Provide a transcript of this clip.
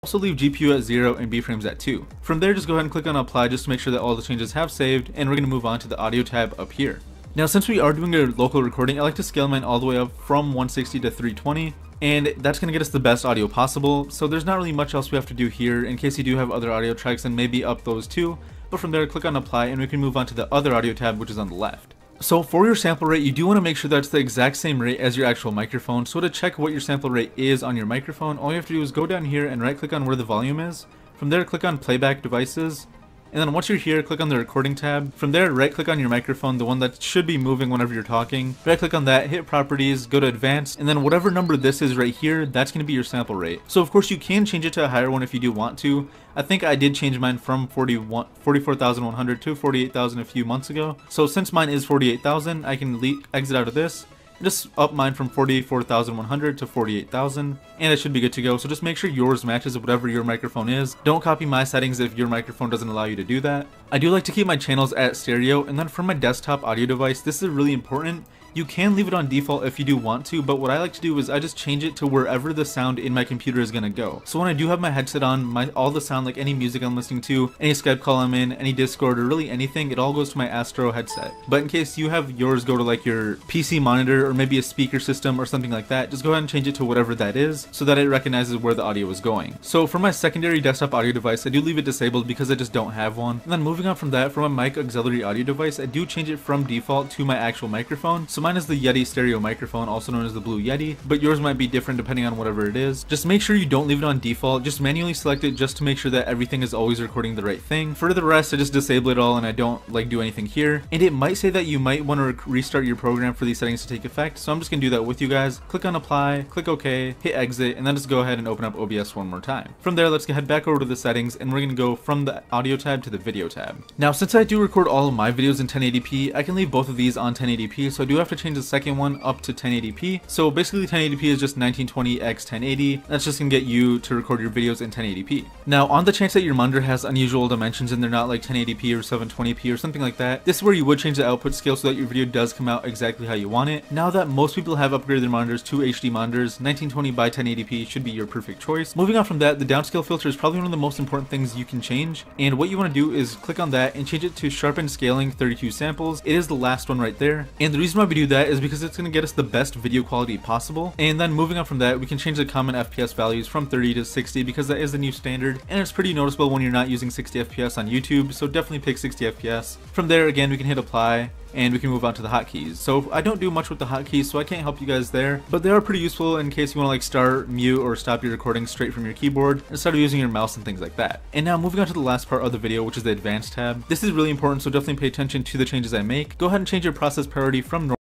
Also leave GPU at 0 and B-frames at 2. From there, just go ahead and click on apply just to make sure that all the changes have saved, and we're going to move on to the audio tab up here. Now since we are doing a local recording, I like to scale mine all the way up from 160 to 320. And that's going to get us the best audio possible, so there's not really much else we have to do here in case you do have other audio tracks, and maybe up those too. But from there, click on apply and we can move on to the other audio tab, which is on the left. So for your sample rate, you do want to make sure that's the exact same rate as your actual microphone. So to check what your sample rate is on your microphone, all you have to do is go down here and right click on where the volume is. From there, click on playback devices. And then once you're here, click on the recording tab. From there, right click on your microphone, the one that should be moving whenever you're talking. Right click on that, hit properties, go to advanced, and then whatever number this is right here, that's going to be your sample rate. So of course you can change it to a higher one if you do want to. I think I did change mine from 44,100 to 48,000 a few months ago. So since mine is 48,000, I can exit out of this. Just up mine from 44,100 to 48,000, and it should be good to go. So just make sure yours matches whatever your microphone is. Don't copy my settings if your microphone doesn't allow you to do that. I do like to keep my channels at stereo, and then for my desktop audio device, this is really important. You can leave it on default if you do want to, but what I like to do is I just change it to wherever the sound in my computer is going to go. So when I do have my headset on, all the sound, like any music I'm listening to, any Skype call I'm in, any Discord, or really anything, it all goes to my Astro headset. But in case you have yours go to like your PC monitor or maybe a speaker system or something like that, just go ahead and change it to whatever that is so that it recognizes where the audio is going. So for my secondary desktop audio device, I do leave it disabled because I just don't have one. And then moving on from that, for my mic auxiliary audio device, I do change it from default to my actual microphone. So mine is the Yeti stereo microphone, also known as the Blue Yeti, but yours might be different depending on whatever it is. Just make sure you don't leave it on default, just manually select it just to make sure that everything is always recording the right thing. For the rest, I just disable it all and I don't like do anything here. And it might say that you might want to restart your program for these settings to take effect, so I'm just gonna do that with you guys. Click on apply, click OK, hit exit, and then just go ahead and open up OBS one more time. From there, let's head back over to the settings, and we're gonna go from the audio tab to the video tab. Now since I do record all of my videos in 1080p, I can leave both of these on 1080p, so I do have to change the second one up to 1080p. So basically 1080p is just 1920 x 1080. That's just gonna get you to record your videos in 1080p. Now on the chance that your monitor has unusual dimensions and they're not like 1080p or 720p or something like that, this is where you would change the output scale so that your video does come out exactly how you want it. Now that most people have upgraded their monitors to HD monitors, 1920 by 1080p should be your perfect choice. Moving on from that, the downscale filter is probably one of the most important things you can change, and what you want to do is click on that and change it to sharpen scaling 32 samples. It is the last one right there, and the reason why we do that is because it's going to get us the best video quality possible. And then moving on from that, we can change the common FPS values from 30 to 60 because that is the new standard, and it's pretty noticeable when you're not using 60 FPS on YouTube, so definitely pick 60 FPS. From there, again, we can hit apply, and we can move on to the hotkeys. So I don't do much with the hotkeys, so I can't help you guys there, but they are pretty useful in case you want to like start, mute, or stop your recording straight from your keyboard instead of using your mouse and things like that. And now moving on to the last part of the video, which is the advanced tab. This is really important, so definitely pay attention to the changes I make. Go ahead and change your process priority from normal